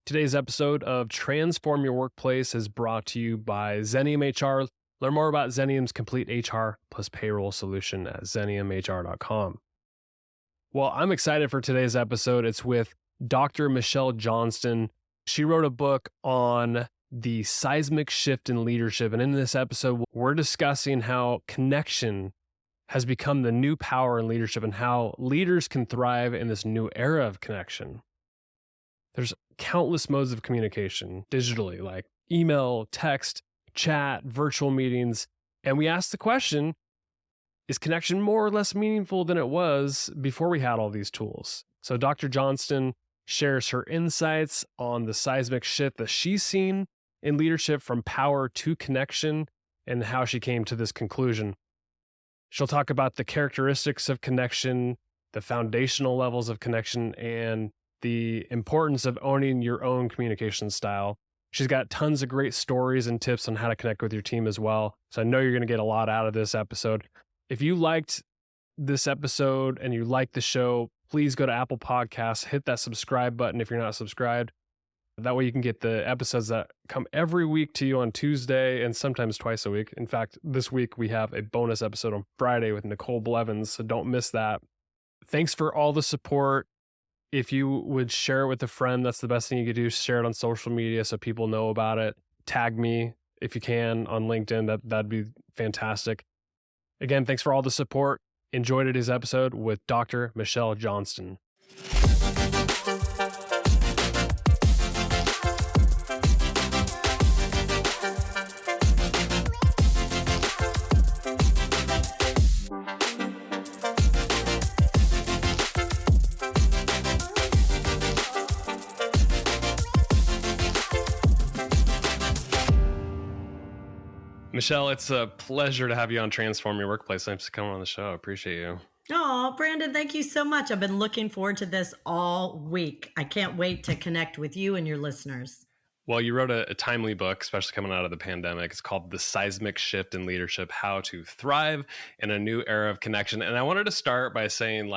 Today's episode of Transform Your Workplace is brought to you by Xenium HR. Learn more about Xenium's complete HR plus payroll solution at xeniumhr.com. Well, I'm excited for today's episode. It's with Dr. Michelle Johnston. She wrote a book on the seismic shift in leadership. And in this episode, we're discussing how connection has become the new power in leadership and how leaders can thrive in this new era of connection. There's countless modes of communication digitally, like email, text, chat, virtual meetings. And we asked the question, is connection more or less meaningful than it was before we had all these tools? So Dr. Johnston shares her insights on the seismic shift that she's seen in leadership from power to connection and how she came to this conclusion. She'll talk about the characteristics of connection, the foundational levels of connection, and the importance of owning your own communication style. She's got tons of great stories and tips on how to connect with your team as well. So I know you're going to get a lot out of this episode. If you liked this episode and you like the show, please go to Apple Podcasts, hit that subscribe button if you're not subscribed. That way you can get the episodes that come every week to you on Tuesday and sometimes twice a week. In fact, this week we have a bonus episode on Friday with Nicole Blevins, so don't miss that. Thanks for all the support. If you would share it with a friend, that's the best thing you could do. Share it on social media so people know about it. Tag me if you can on LinkedIn. That'd be fantastic. Again, thanks for all the support. Enjoy today's episode with Dr. Michelle Johnston. Michelle, it's a pleasure to have you on Transform Your Workplace. Thanks for coming on the show. I appreciate you. Oh, Brandon, thank you so much. I've been looking forward to this all week. I can't wait to connect with you and your listeners. Well, you wrote a timely book, especially coming out of the pandemic. It's called The Seismic Shift in Leadership, How to Thrive in a New Era of Connection. And I wanted to start by saying,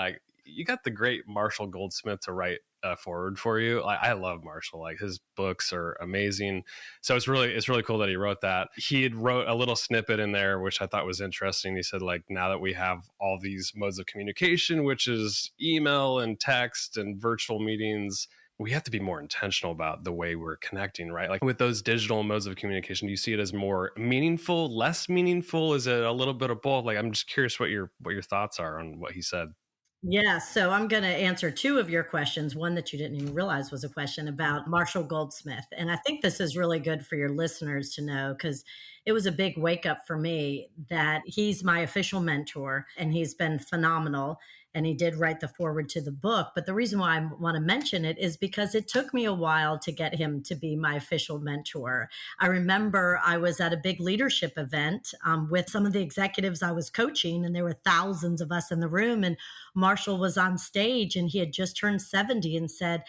you got the great Marshall Goldsmith to write forward for you. I love Marshall. His books are amazing. So it's really cool that he wrote that. He had wrote a little snippet in there, which I thought was interesting. He said, now that we have all these modes of communication, which is email and text and virtual meetings, we have to be more intentional about the way we're connecting, right? With those digital modes of communication, do you see it as more meaningful, less meaningful? Is it a little bit of both? I'm just curious what your thoughts are on what he said. Yeah, so I'm going to answer two of your questions. One that you didn't even realize was a question about Marshall Goldsmith. And I think this is really good for your listeners to know because it was a big wake up for me that he's my official mentor and he's been phenomenal. And he did write the foreword to the book. But the reason why I want to mention it is because it took me a while to get him to be my official mentor. I remember I was at a big leadership event with some of the executives I was coaching, and there were thousands of us in the room. And Marshall was on stage and he had just turned 70 and said,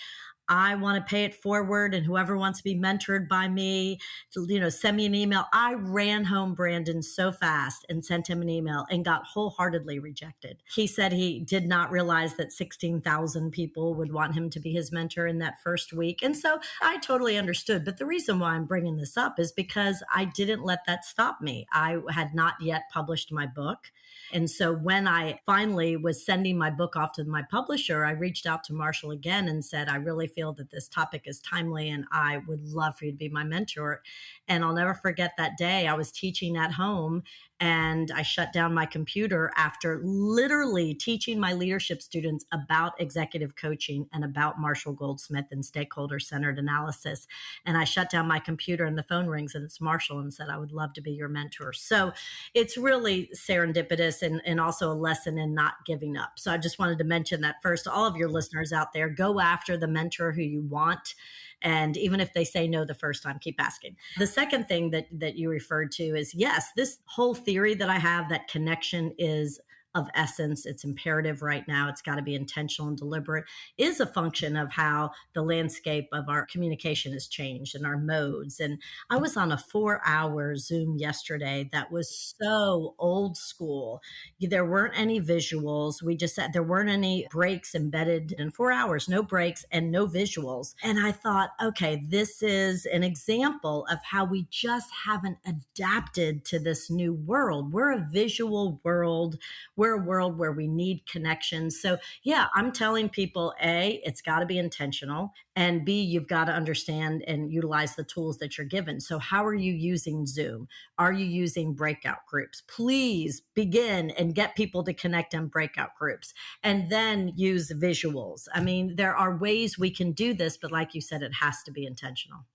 I want to pay it forward, and whoever wants to be mentored by me, send me an email. I ran home, Brandon, so fast and sent him an email and got wholeheartedly rejected. He said he did not realize that 16,000 people would want him to be his mentor in that first week. And so I totally understood. But the reason why I'm bringing this up is because I didn't let that stop me. I had not yet published my book. And so when I finally was sending my book off to my publisher, I reached out to Marshall again and said, I really feel that this topic is timely and I would love for you to be my mentor. And I'll never forget that day. I was teaching at home and I shut down my computer after literally teaching my leadership students about executive coaching and about Marshall Goldsmith and stakeholder-centered analysis. And I shut down my computer and the phone rings and it's Marshall and said, I would love to be your mentor. So it's really serendipitous and also a lesson in not giving up. So I just wanted to mention that first. All of your listeners out there, go after the mentor who you want. And even if they say no the first time, keep asking. The second thing that you referred to is, yes, this whole theory that I have that connection is of essence. It's imperative right now. It's got to be intentional and deliberate, is a function of how the landscape of our communication has changed and our modes. And I was on a 4-hour Zoom yesterday that was so old school. There weren't any visuals. We just said there weren't any breaks embedded in 4 hours, no breaks and no visuals. And I thought, okay, this is an example of how we just haven't adapted to this new world. We're a visual world. We're a world where we need connection. So yeah, I'm telling people, A, it's got to be intentional. And B, you've got to understand and utilize the tools that you're given. So how are you using Zoom? Are you using breakout groups? Please begin and get people to connect in breakout groups and then use visuals. I mean, there are ways we can do this, but like you said, it has to be intentional.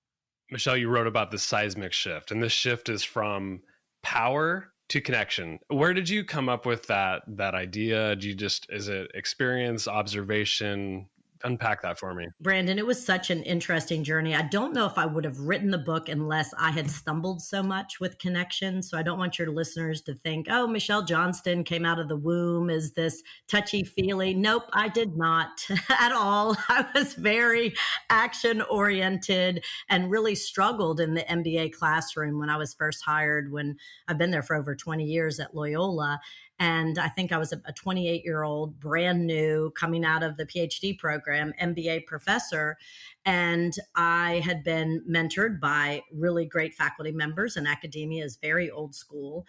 Michelle, you wrote about the seismic shift, and this shift is from power to connection. Where did you come up with that idea? Is it experience, observation? Unpack that for me. Brandon, it was such an interesting journey. I don't know if I would have written the book unless I had stumbled so much with connection. So I don't want your listeners to think, oh, Michelle Johnston came out of the womb as this touchy-feely. Nope, I did not at all. I was very action-oriented and really struggled in the MBA classroom when I was first hired, when I've been there for over 20 years at Loyola. And I think I was a 28-year-old, brand new, coming out of the PhD program, MBA professor. And I had been mentored by really great faculty members, and academia is very old school.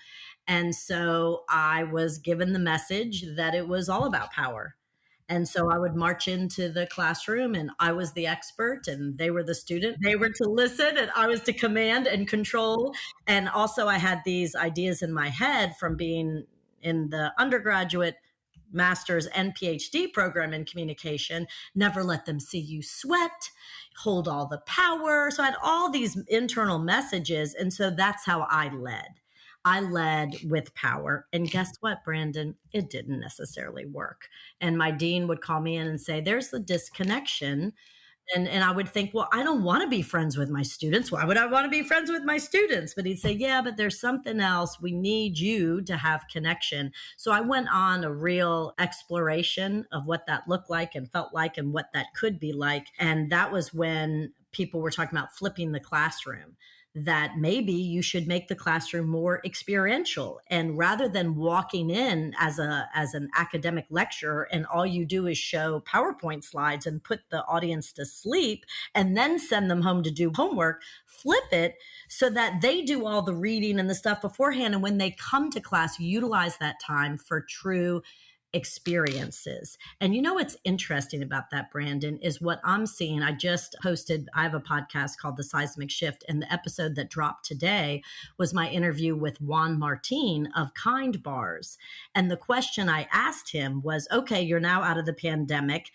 And so I was given the message that it was all about power. And so I would march into the classroom and I was the expert and they were the student. They were to listen and I was to command and control. And also I had these ideas in my head from being in the undergraduate, master's, and PhD program in communication. Never let them see you sweat, hold all the power. So I had all these internal messages. And so that's how I led. I led with power. And guess what, Brandon? It didn't necessarily work. And my dean would call me in and say, there's the disconnection. And I would think, well, I don't want to be friends with my students. Why would I want to be friends with my students? But he'd say, yeah, but there's something else. We need you to have connection. So I went on a real exploration of what that looked like and felt like and what that could be like. And that was when people were talking about flipping the classroom, that maybe you should make the classroom more experiential. And rather than walking in as an academic lecturer and all you do is show PowerPoint slides and put the audience to sleep and then send them home to do homework, flip it so that they do all the reading and the stuff beforehand. And when they come to class, utilize that time for true experiences. And you know what's interesting about that, Brandon, is what I'm seeing. I have a podcast called The Seismic Shift, and the episode that dropped today was my interview with Juan Martin of Kind Bars. And the question I asked him was, okay, you're now out of the pandemic.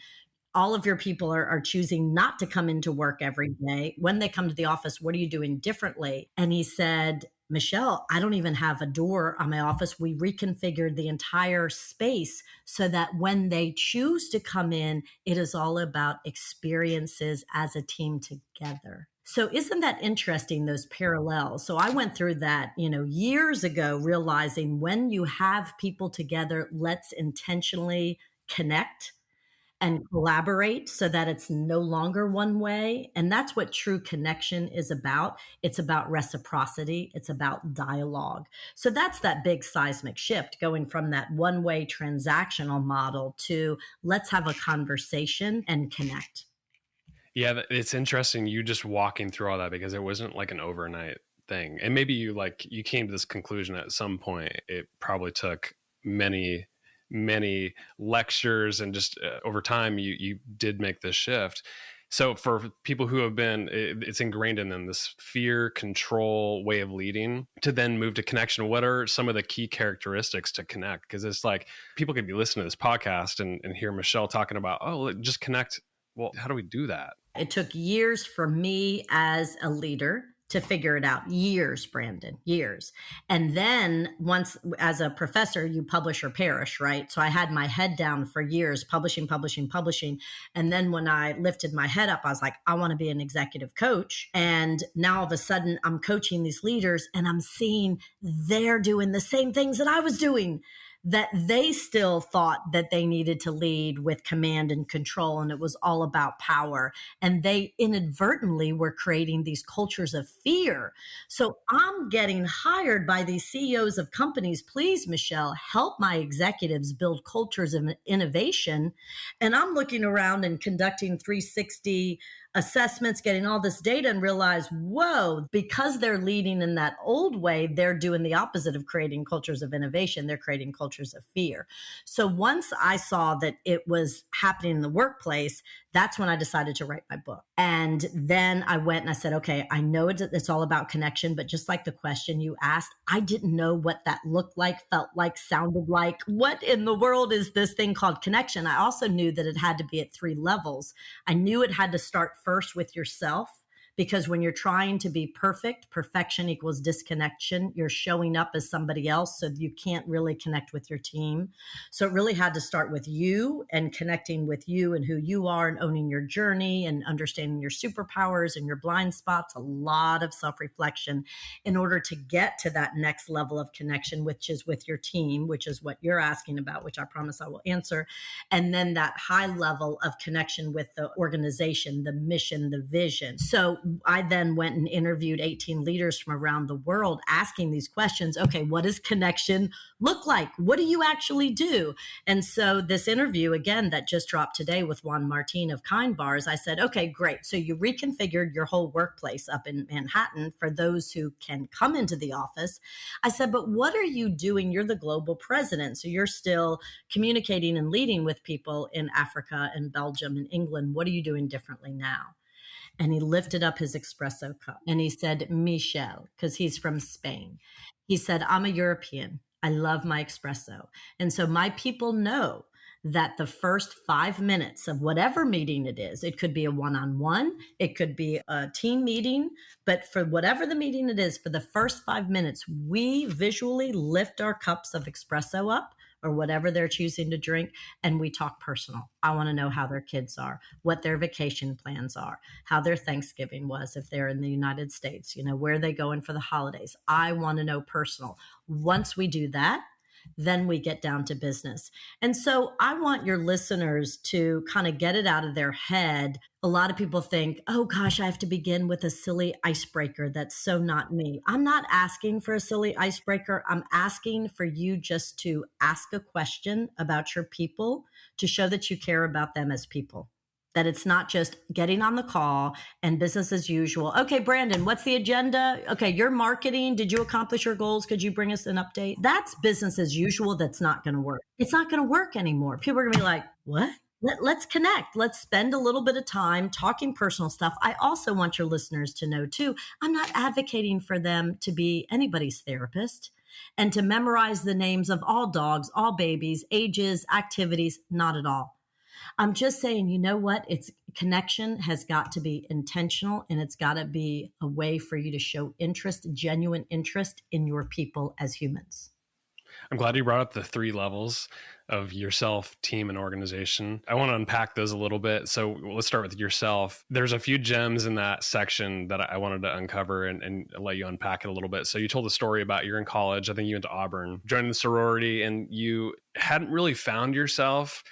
All of your people are choosing not to come into work every day. When they come to the office, what are you doing differently? And he said, Michelle, I don't even have a door on my office. We reconfigured the entire space so that when they choose to come in, it is all about experiences as a team together. So isn't that interesting, those parallels? So I went through that, years ago, realizing when you have people together, let's intentionally connect and collaborate so that it's no longer one way. And that's what true connection is about. It's about reciprocity. It's about dialogue. So that's that big seismic shift, going from that one-way transactional model to let's have a conversation and connect. Yeah, it's interesting you just walking through all that, because it wasn't like an overnight thing. And maybe you came to this conclusion at some point. It probably took many lectures, and just over time you did make this shift. So for people who have been, it's ingrained in them, this fear, control way of leading, to then move to connection. What are some of the key characteristics to connect? Because it's like people could be listening to this podcast and hear Michelle talking about, oh, just connect. Well, how do we do that? It took years for me as a leader to figure it out. Years, Brandon, years. And then once, as a professor, you publish or perish, right? So I had my head down for years, publishing. And then when I lifted my head up, I was like, I want to be an executive coach. And now all of a sudden I'm coaching these leaders and I'm seeing they're doing the same things that I was doing. that they still thought that they needed to lead with command and control, and it was all about power. And they inadvertently were creating these cultures of fear. So I'm getting hired by these CEOs of companies. Please, Michelle, help my executives build cultures of innovation. And I'm looking around and conducting 360 assessments, getting all this data, and realize, whoa, because they're leading in that old way, they're doing the opposite of creating cultures of innovation. They're creating cultures of fear. So once I saw that it was happening in the workplace, that's when I decided to write my book. And then I went and I said, okay, I know it's all about connection, but just like the question you asked, I didn't know what that looked like, felt like, sounded like. What in the world is this thing called connection? I also knew that it had to be at 3 levels. I knew it had to start first with yourself, because when you're trying to be perfect, perfection equals disconnection. You're showing up as somebody else, so you can't really connect with your team. So it really had to start with you and connecting with you and who you are and owning your journey and understanding your superpowers and your blind spots, a lot of self-reflection in order to get to that next level of connection, which is with your team, which is what you're asking about, which I promise I will answer. And then that high level of connection with the organization, the mission, the vision. So I then went and interviewed 18 leaders from around the world asking these questions. Okay, what does connection look like? What do you actually do? And so this interview, again, that just dropped today with Juan Martin of Kind Bars, I said, okay, great. So you reconfigured your whole workplace up in Manhattan for those who can come into the office. I said, but what are you doing? You're the global president. So you're still communicating and leading with people in Africa and Belgium and England. What are you doing differently now? And he lifted up his espresso cup and he said, Michelle, because he's from Spain. He said, I'm a European. I love my espresso. And so my people know that the first 5 minutes of whatever meeting it could be a one-on-one, it could be a team meeting, but for whatever the meeting it is, for the first 5 minutes, we visually lift our cups of espresso up or whatever they're choosing to drink, and we talk personal. I want to know how their kids are, what their vacation plans are, how their Thanksgiving was if they're in the United States, where are they going for the holidays. I want to know personal. Once we do that, then we get down to business. And so I want your listeners to kind of get it out of their head. A lot of people think, oh gosh, I have to begin with a silly icebreaker. That's so not me. I'm not asking for a silly icebreaker. I'm asking for you just to ask a question about your people to show that you care about them as people. That it's not just getting on the call and business as usual. Okay, Brandon, what's the agenda? Okay, your marketing. Did you accomplish your goals? Could you bring us an update? That's business as usual. That's not going to work. It's not going to work anymore. People are going to be like, what? Let's connect. Let's spend a little bit of time talking personal stuff. I also want your listeners to know too, I'm not advocating for them to be anybody's therapist and to memorize the names of all dogs, all babies, ages, activities, not at all. I'm just saying, you know what? It's connection has got to be intentional, and it's got to be a way for you to show interest, genuine interest in your people as humans. I'm glad you brought up the 3 levels of yourself, team, and organization. I want to unpack those a little bit. So let's start with yourself. There's a few gems in that section that I wanted to uncover and let you unpack it a little bit. So you told a story about you're in college. I think you went to Auburn, joined the sorority, and you hadn't really found yourself.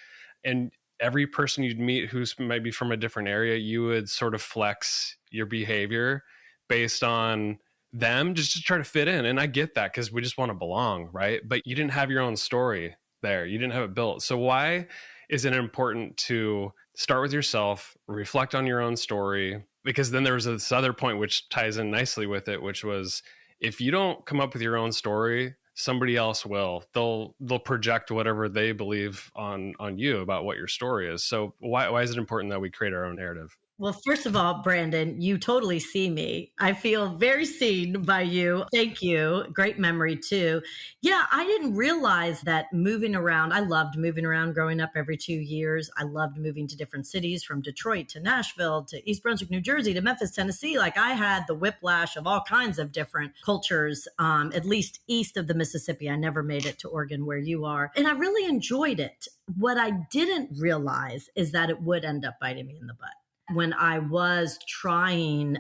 And every person you'd meet who's maybe from a different area, you would sort of flex your behavior based on them just to try to fit in. And I get that because we just want to belong, right? But you didn't have your own story there. You didn't have it built. So why is it important to start with yourself, reflect on your own story? Because then there was this other point which ties in nicely with it, which was if you don't come up with your own story, somebody else will. They'll project whatever they believe on you about what your story is. So why is it important that we create our own narrative? Well, first of all, Brandon, you totally see me. I feel very seen by you. Thank you. Great memory too. Yeah, I didn't realize that moving around, I loved moving around growing up every 2 years. I loved moving to different cities from Detroit to Nashville to East Brunswick, New Jersey to Memphis, Tennessee. Like I had the whiplash of all kinds of different cultures, at least east of the Mississippi. I never made it to Oregon where you are. And I really enjoyed it. What I didn't realize is that it would end up biting me in the butt. when I was trying,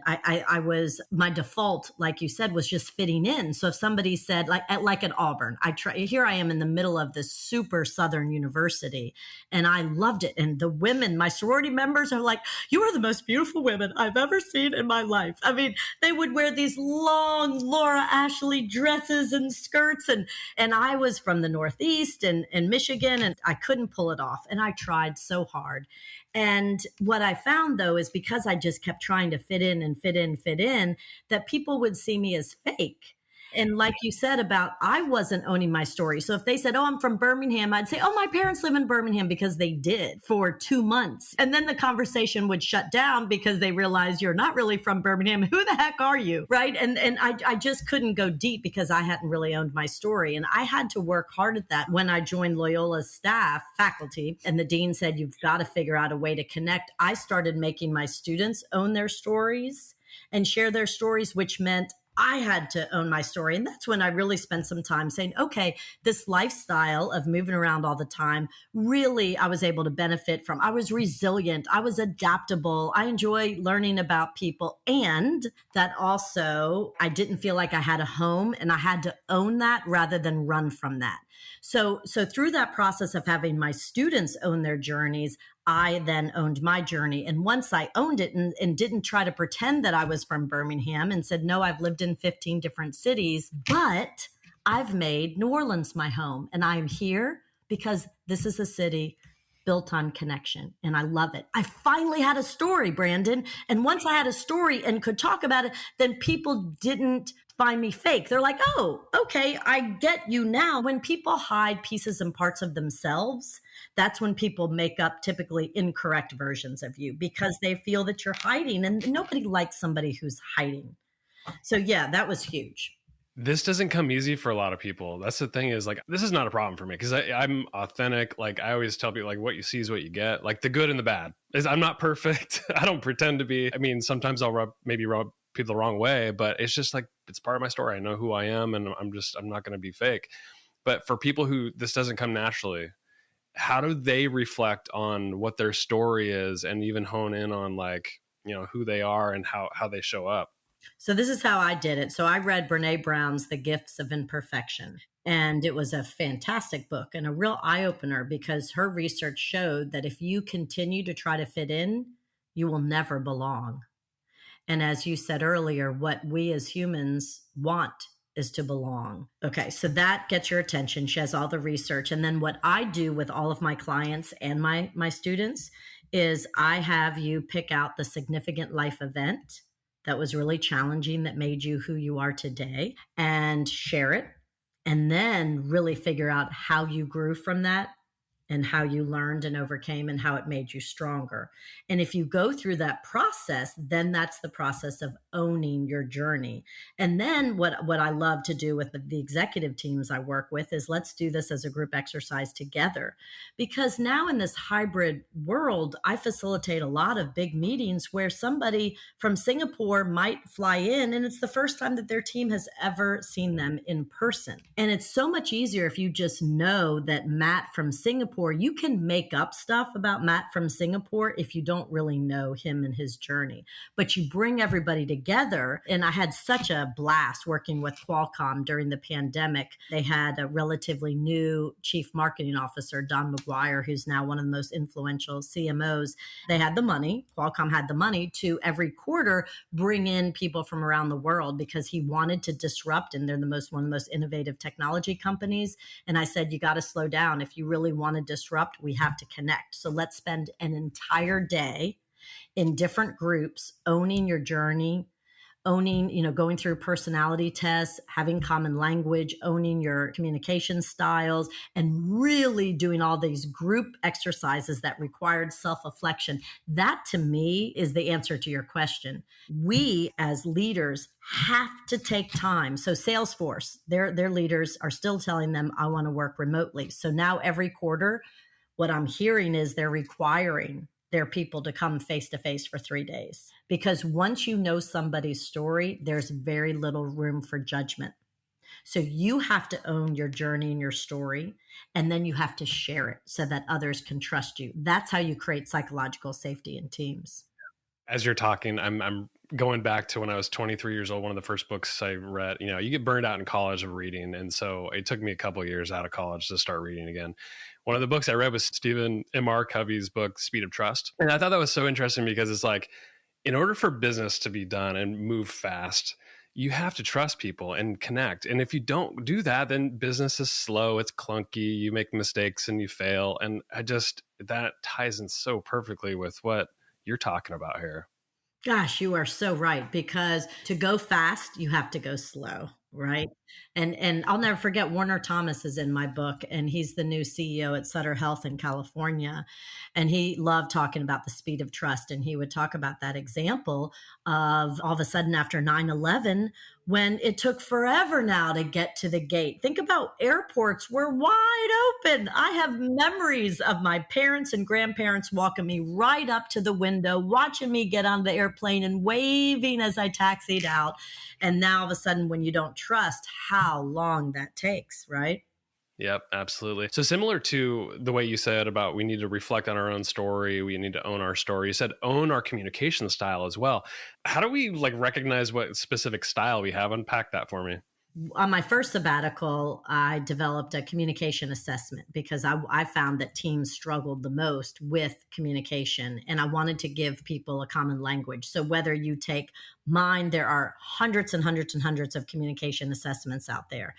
my default, like you said, was just fitting in. So if somebody said, like at Auburn, here I am in the middle of this super Southern university, and I loved it. And the women, my sorority members are like, you are the most beautiful women I've ever seen in my life. I mean, they would wear these long Laura Ashley dresses and skirts. And I was from the Northeast and Michigan, and I couldn't pull it off. And I tried so hard. And what I found though is because I just kept trying to fit in and fit in, that people would see me as fake. And like you said about, I wasn't owning my story. So if they said, oh, I'm from Birmingham, I'd say, oh, my parents live in Birmingham, because they did for 2 months. And then the conversation would shut down because they realized you're not really from Birmingham. Who the heck are you? Right. And I just couldn't go deep because I hadn't really owned my story. And I had to work hard at that when I joined Loyola's staff faculty. And the dean said, you've got to figure out a way to connect. I started making my students own their stories and share their stories, which meant I had to own my story. And that's when I really spent some time saying, okay, this lifestyle of moving around all the time, really, I was able to benefit from. I was resilient. I was adaptable. I enjoy learning about people. And that also, I didn't feel like I had a home, and I had to own that rather than run from that. So through that process of having my students own their journeys, I then owned my journey. And once I owned it and didn't try to pretend that I was from Birmingham and said, no, I've lived in 15 different cities, but I've made New Orleans my home. And I'm here because this is a city built on connection. And I love it. I finally had a story, Brandon. And once I had a story and could talk about it, then people didn't find me fake. They're like, oh, okay, I get you now. When people hide pieces and parts of themselves, that's when people make up typically incorrect versions of you because they feel that you're hiding, and nobody likes somebody who's hiding. So yeah, that was huge. This doesn't come easy for a lot of people. That's the thing, is like, this is not a problem for me because I'm authentic. Like I always tell people, like, what you see is what you get, like the good and the bad. I'm not perfect. I don't pretend to be. I mean, sometimes I'll rub people the wrong way, but it's just like, it's part of my story. I know who I am, and I'm not going to be fake. But for people who this doesn't come naturally, how do they reflect on what their story is and even hone in on, like, you know, who they are and how they show up? So this is how I did it. So I read Brene Brown's The Gifts of Imperfection, and it was a fantastic book and a real eye-opener because her research showed that if you continue to try to fit in, you will never belong. And as you said earlier, what we as humans want is to belong. Okay, so that gets your attention. She has all the research. And then what I do with all of my clients and my students is I have you pick out the significant life event that was really challenging, that made you who you are today, and share it. And then really figure out how you grew from that and how you learned and overcame and how it made you stronger. And if you go through that process, then that's the process of owning your journey. And then what I love to do with the executive teams I work with is, let's do this as a group exercise together. Because now in this hybrid world, I facilitate a lot of big meetings where somebody from Singapore might fly in, and it's the first time that their team has ever seen them in person. And it's so much easier if you just know that Matt from Singapore, you can make up stuff about Matt from Singapore if you don't really know him and his journey, but you bring everybody together. And I had such a blast working with Qualcomm during the pandemic. They had a relatively new chief marketing officer, Don McGuire, who's now one of the most influential CMOs. They had the money, Qualcomm had the money to every quarter bring in people from around the world because he wanted to disrupt, and they're one of the most innovative technology companies. And I said, you got to slow down. If you really want to disrupt, we have to connect. So let's spend an entire day in different groups, owning your journey, owning, going through personality tests, having common language, owning your communication styles, and really doing all these group exercises that required self-reflection. That to me is the answer to your question. We as leaders have to take time. So Salesforce, their leaders are still telling them, I want to work remotely. So now every quarter, what I'm hearing is they're requiring their people to come face to face for 3 days. Because once you know somebody's story, there's very little room for judgment. So you have to own your journey and your story, and then you have to share it so that others can trust you. That's how you create psychological safety in teams. As you're talking, I'm going back to when I was 23 years old. One of the first books I read, you get burned out in college of reading. And so it took me a couple of years out of college to start reading again. One of the books I read was Stephen M.R. Covey's book, Speed of Trust. And I thought that was so interesting because it's like, in order for business to be done and move fast, you have to trust people and connect. And if you don't do that, then business is slow, it's clunky, you make mistakes and you fail. And that ties in so perfectly with what you're talking about here. Gosh, you are so right, because to go fast, you have to go slow, right? And I'll never forget, Warner Thomas is in my book, and he's the new CEO at Sutter Health in California. And he loved talking about the speed of trust. And he would talk about that example of all of a sudden after 9/11, when it took forever now to get to the gate. Think about airports were wide open. I have memories of my parents and grandparents walking me right up to the window, watching me get on the airplane and waving as I taxied out. And now all of a sudden, when you don't trust, how long that takes, right? Yep, absolutely. So similar to the way you said about we need to reflect on our own story, we need to own our story. You said own our communication style as well. How do we recognize what specific style we have? Unpack that for me. On my first sabbatical, I developed a communication assessment because I found that teams struggled the most with communication, and I wanted to give people a common language. So whether you take mine, there are hundreds and hundreds and hundreds of communication assessments out there.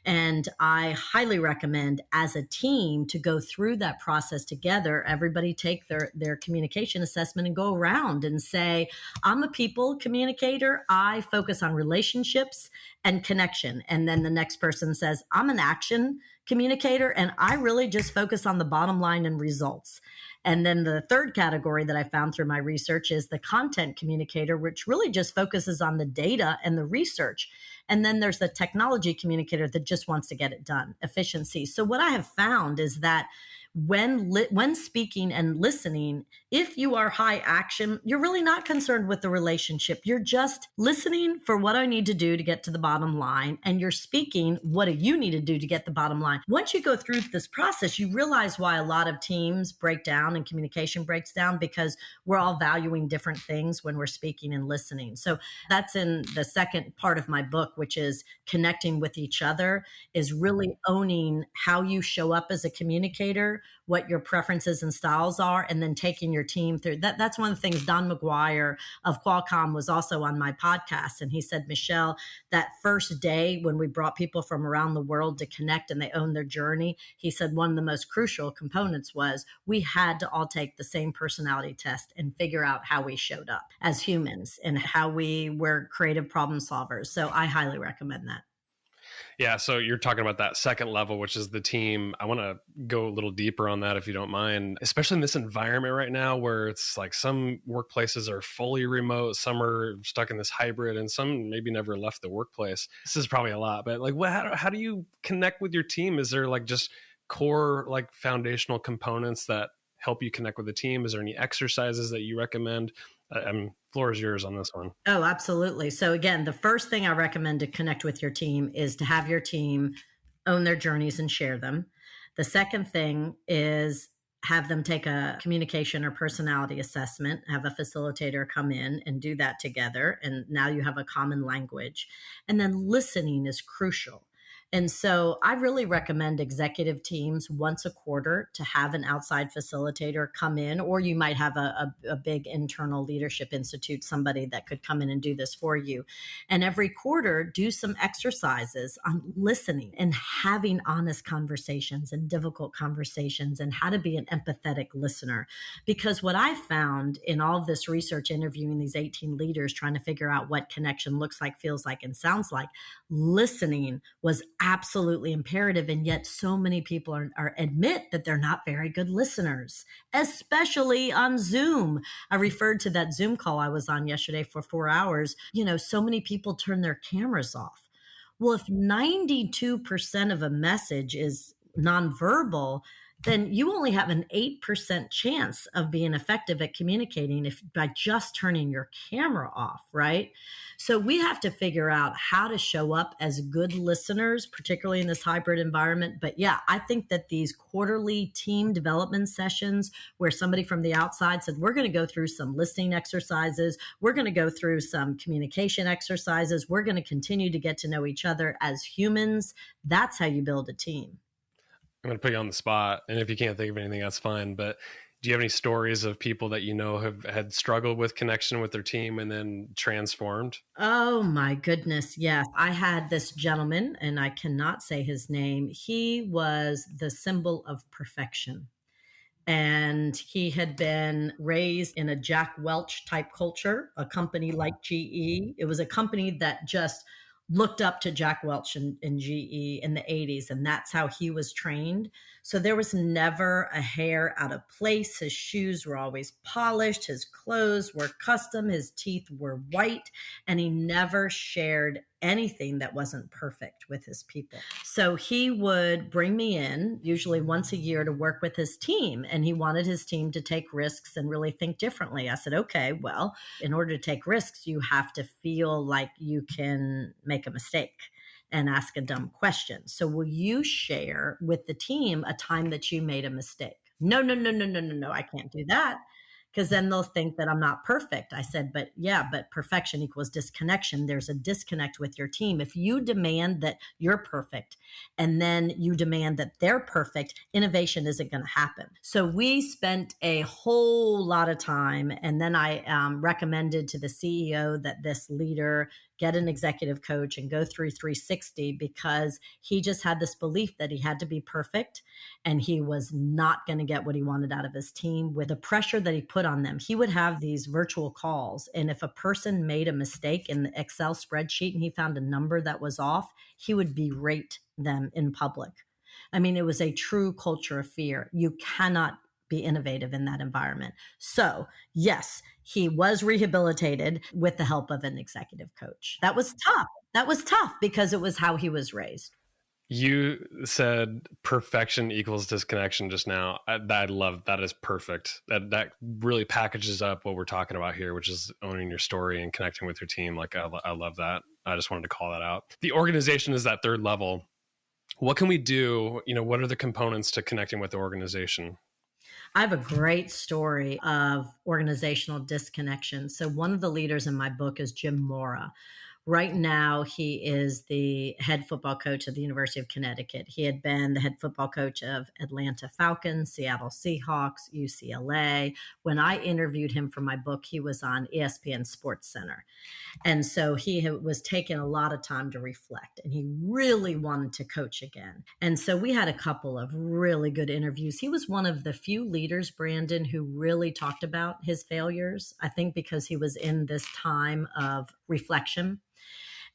And I highly recommend as a team to go through that process together. Everybody take their communication assessment and go around and say, I'm a people communicator. I focus on relationships and connection. And then the next person says, I'm an action communicator, and I really just focus on the bottom line and results. And then the third category that I found through my research is the content communicator, which really just focuses on the data and the research. And then there's the technology communicator that just wants to get it done, efficiency. So what I have found is that when speaking and listening, if you are high action, you're really not concerned with the relationship. You're just listening for what I need to do to get to the bottom line. And you're speaking, what do you need to do to get the bottom line? Once you go through this process, you realize why a lot of teams break down and communication breaks down, because we're all valuing different things when we're speaking and listening. So that's in the second part of my book, which is connecting with each other, is really owning how you show up as a communicator, what your preferences and styles are, and then taking your team through that. That's one of the things. Don McGuire of Qualcomm was also on my podcast, and he said, Michelle, that first day when we brought people from around the world to connect and they own their journey, he said one of the most crucial components was we had to all take the same personality test and figure out how we showed up as humans and how we were creative problem solvers. So I highly recommend that. Yeah, so you're talking about that second level, which is the team. I want to go a little deeper on that if you don't mind, especially in this environment right now where it's like some workplaces are fully remote, some are stuck in this hybrid, and some maybe never left the workplace. This is probably a lot, but how do you connect with your team? Is there just core foundational components that help you connect with the team? Is there any exercises that you recommend? Floor is yours on this one. Oh, absolutely. So again, the first thing I recommend to connect with your team is to have your team own their journeys and share them. The second thing is have them take a communication or personality assessment, have a facilitator come in and do that together. And now you have a common language. And then listening is crucial. And so I really recommend executive teams once a quarter to have an outside facilitator come in, or you might have a big internal leadership institute, somebody that could come in and do this for you. And every quarter, do some exercises on listening and having honest conversations and difficult conversations and how to be an empathetic listener. Because what I found in all of this research, interviewing these 18 leaders, trying to figure out what connection looks like, feels like, and sounds like, listening was absolutely imperative. And yet so many people are admit that they're not very good listeners, especially on Zoom. I referred to that Zoom call I was on yesterday for 4 hours. So many people turn their cameras off. Well, if 92% of a message is nonverbal, then you only have an 8% chance of being effective at communicating if by just turning your camera off, right? So we have to figure out how to show up as good listeners, particularly in this hybrid environment. But yeah, I think that these quarterly team development sessions where somebody from the outside said, we're going to go through some listening exercises, we're going to go through some communication exercises, we're going to continue to get to know each other as humans. That's how you build a team. I'm going to put you on the spot, and if you can't think of anything, that's fine. But do you have any stories of people that you know have had struggled with connection with their team and then transformed? Oh my goodness. Yes. I had this gentleman, and I cannot say his name. He was the symbol of perfection. And he had been raised in a Jack Welch type culture, a company like GE. It was a company that just looked up to Jack Welch and GE in the 80s, and that's how he was trained. So there was never a hair out of place. His shoes were always polished, his clothes were custom, his teeth were white, and he never shared anything that wasn't perfect with his people. So he would bring me in usually once a year to work with his team, and he wanted his team to take risks and really think differently. I said, okay, well, in order to take risks, you have to feel like you can make a mistake and ask a dumb question. So will you share with the team a time that you made a mistake? No, no, no, no, no, no, no, I can't do that, because then they'll think that I'm not perfect. I said, but perfection equals disconnection. There's a disconnect with your team. If you demand that you're perfect and then you demand that they're perfect, innovation isn't going to happen. So we spent a whole lot of time. And then I recommended to the CEO that this leader get an executive coach and go through 360, because he just had this belief that he had to be perfect and he was not going to get what he wanted out of his team with the pressure that he put on them. He would have these virtual calls, and if a person made a mistake in the Excel spreadsheet and he found a number that was off, he would berate them in public. I mean, it was a true culture of fear. You cannot be innovative in that environment. So yes, he was rehabilitated with the help of an executive coach. That was tough. That was tough because it was how he was raised. You said perfection equals disconnection just now. I love that. Is perfect. That really packages up what we're talking about here, which is owning your story and connecting with your team. Like I love that. I just wanted to call that out. The organization is that third level. What can we do? What are the components to connecting with the organization? I have a great story of organizational disconnection. So one of the leaders in my book is Jim Mora. Right now, he is the head football coach of the University of Connecticut. He had been the head football coach of Atlanta Falcons, Seattle Seahawks, UCLA. When I interviewed him for my book, he was on ESPN Sports Center. And so he was taking a lot of time to reflect, and he really wanted to coach again. And so we had a couple of really good interviews. He was one of the few leaders, Brandon, who really talked about his failures, I think because he was in this time of reflection.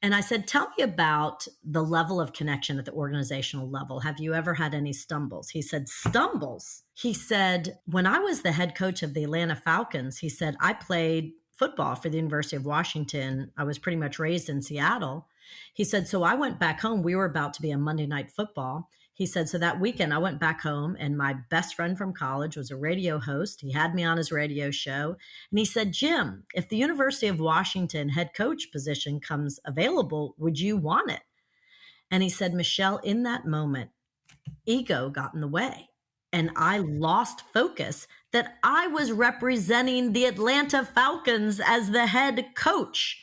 And I said, tell me about the level of connection at the organizational level. Have you ever had any stumbles? He said, stumbles? He said, when I was the head coach of the Atlanta Falcons, he said, I played football for the University of Washington. I was pretty much raised in Seattle. He said, so I went back home. We were about to be a Monday Night Football. He said, so that weekend I went back home, and my best friend from college was a radio host. He had me on his radio show. And he said, Jim, if the University of Washington head coach position comes available, would you want it? And he said, Michelle, in that moment, ego got in the way. And I lost focus that I was representing the Atlanta Falcons as the head coach.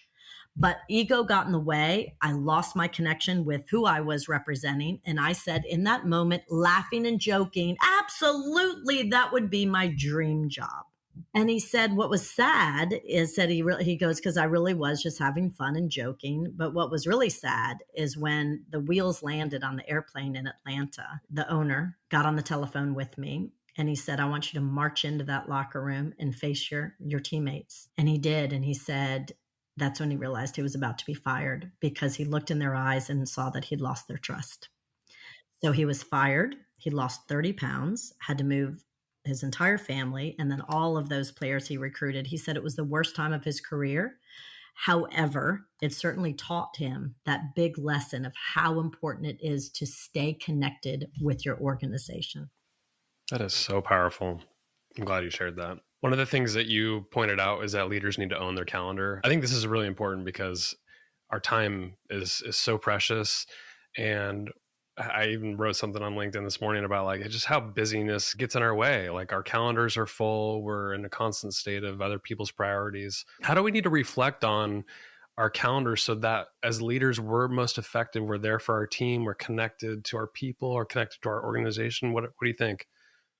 But ego got in the way. I lost my connection with who I was representing. And I said in that moment, laughing and joking, absolutely, that would be my dream job. And he said, what was sad is that he goes, because I really was just having fun and joking. But what was really sad is when the wheels landed on the airplane in Atlanta, the owner got on the telephone with me. And he said, I want you to march into that locker room and face your teammates. And he did. And he said, that's when he realized he was about to be fired, because he looked in their eyes and saw that he'd lost their trust. So he was fired. He lost 30 pounds, had to move his entire family, and then all of those players he recruited. He said it was the worst time of his career. However, it certainly taught him that big lesson of how important it is to stay connected with your organization. That is so powerful. I'm glad you shared that. One of the things that you pointed out is that leaders need to own their calendar. I think this is really important because our time is so precious. And I even wrote something on LinkedIn this morning about like just how busyness gets in our way. Like our calendars are full. We're in a constant state of other people's priorities. How do we need to reflect on our calendar so that as leaders, we're most effective? We're there for our team. We're connected to our people or connected to our organization. What do you think?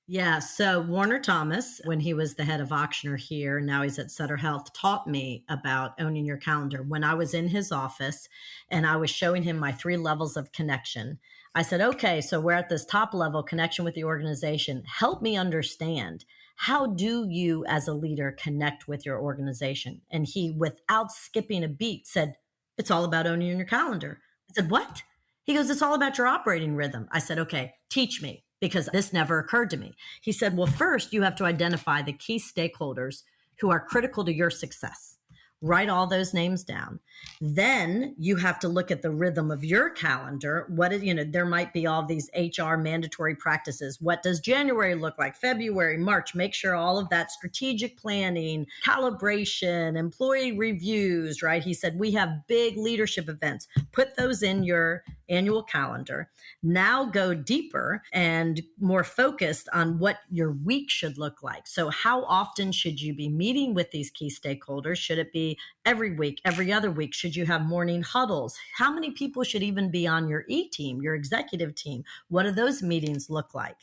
Yeah. So Warner Thomas, when he was the head of Auctioner here, now he's at Sutter Health, taught me about owning your calendar. When I was in his office and I was showing him my 3 levels of connection, I said, okay, so we're at this top level connection with the organization. Help me understand. How do you as a leader connect with your organization? And he, without skipping a beat, said, it's all about owning your calendar. I said, what? He goes, it's all about your operating rhythm. I said, okay, teach me, because this never occurred to me. He said, well, first you have to identify the key stakeholders who are critical to your success. Write all those names down. Then you have to look at the rhythm of your calendar. What is, there might be all these HR mandatory practices. What does January look like? February, March? Make sure all of that strategic planning, calibration, employee reviews, right? He said, we have big leadership events. Put those in your annual calendar. Now go deeper and more focused on what your week should look like. So how often should you be meeting with these key stakeholders? Should it be every week, every other week? Should you have morning huddles? How many people should even be on your E-team, your executive team? What do those meetings look like?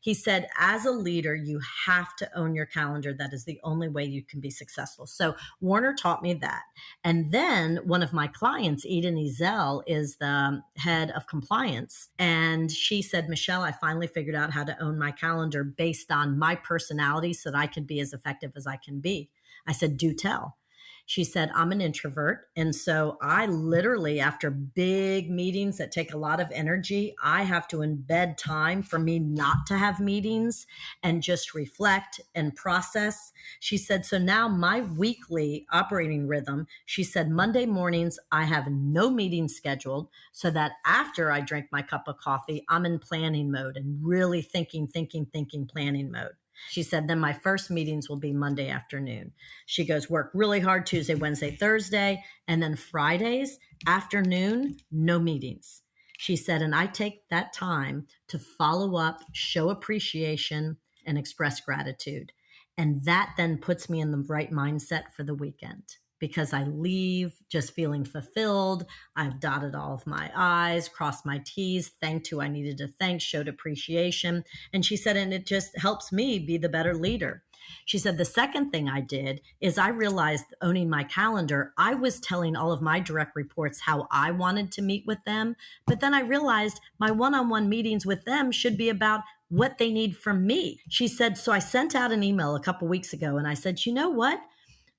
He said, as a leader, you have to own your calendar. That is the only way you can be successful. So Warner taught me that. And then one of my clients, Eden Ezel, is the head of compliance. And she said, Michelle, I finally figured out how to own my calendar based on my personality so that I can be as effective as I can be. I said, do tell. She said, I'm an introvert. And so I literally, after big meetings that take a lot of energy, I have to embed time for me not to have meetings and just reflect and process. She said, so now my weekly operating rhythm, she said, Monday mornings, I have no meetings scheduled so that after I drink my cup of coffee, I'm in planning mode and really thinking, planning mode. She said, then my first meetings will be Monday afternoon. She goes, work really hard Tuesday, Wednesday, Thursday, and then Fridays afternoon, no meetings. She said, and I take that time to follow up, show appreciation, and express gratitude. And that then puts me in the right mindset for the weekend, because I leave just feeling fulfilled. I've dotted all of my I's, crossed my T's, thanked who I needed to thank, showed appreciation. And she said, and it just helps me be the better leader. She said, the second thing I did is I realized, owning my calendar, I was telling all of my direct reports how I wanted to meet with them. But then I realized my one-on-one meetings with them should be about what they need from me. She said, so I sent out an email a couple weeks ago and I said, you know what?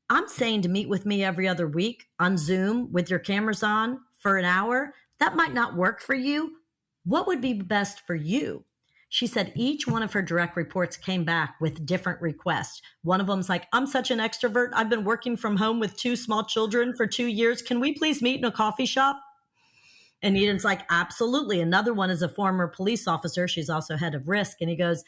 I'm saying to meet with me every other week on Zoom with your cameras on for an hour. That might not work for you. What would be best for you? She said each one of her direct reports came back with different requests. One of them's like, I'm such an extrovert. I've been working from home with 2 small children for 2 years. Can we please meet in a coffee shop? And Eden's like, absolutely. Another one is a former police officer. She's also head of risk. And he goes,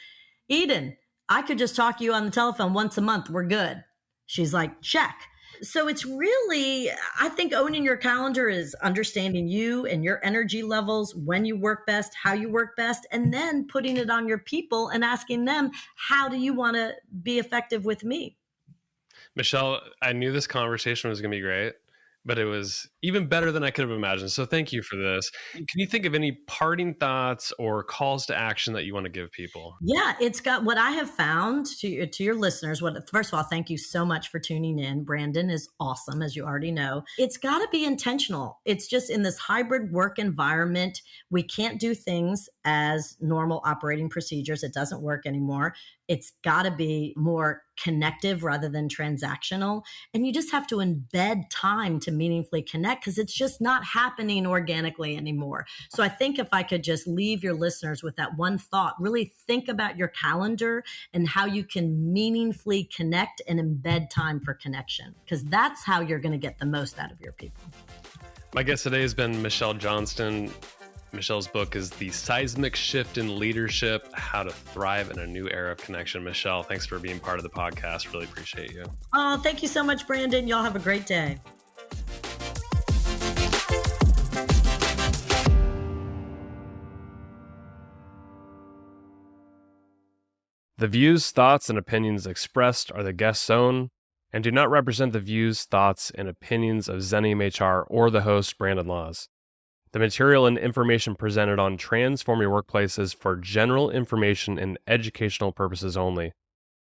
Eden, I could just talk to you on the telephone once a month. We're good. She's like, check. So it's really, I think owning your calendar is understanding you and your energy levels, when you work best, how you work best, and then putting it on your people and asking them, how do you want to be effective with me? Michelle, I knew this conversation was going to be great, but it was even better than I could have imagined. So thank you for this. Can you think of any parting thoughts or calls to action that you want to give people? Yeah, it's got what I have found to your listeners. First of all, thank you so much for tuning in. Brandon is awesome, as you already know. It's got to be intentional. It's just in this hybrid work environment, we can't do things as normal operating procedures. It doesn't work anymore. It's got to be more connective rather than transactional. And you just have to embed time to meaningfully connect, because it's just not happening organically anymore. So I think if I could just leave your listeners with that one thought, really think about your calendar and how you can meaningfully connect and embed time for connection, because that's how you're going to get the most out of your people. My guest today has been Michelle Johnston. Michelle's book is The Seismic Shift in Leadership, How to Thrive in a New Era of Connection. Michelle, thanks for being part of the podcast. Really appreciate you. Oh, thank you so much, Brandon. Y'all have a great day. The views, thoughts, and opinions expressed are the guest's own and do not represent the views, thoughts, and opinions of Xenium HR or the host, Brandon Laws. The material and information presented on Transform Your Workplace is for general information and educational purposes only.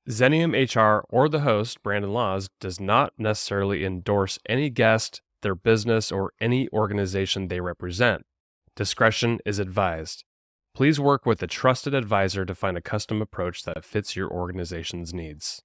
Xenium HR or the host, Brandon Laws, does not necessarily endorse any guest, their business, or any organization they represent. Discretion is advised. Please work with a trusted advisor to find a custom approach that fits your organization's needs.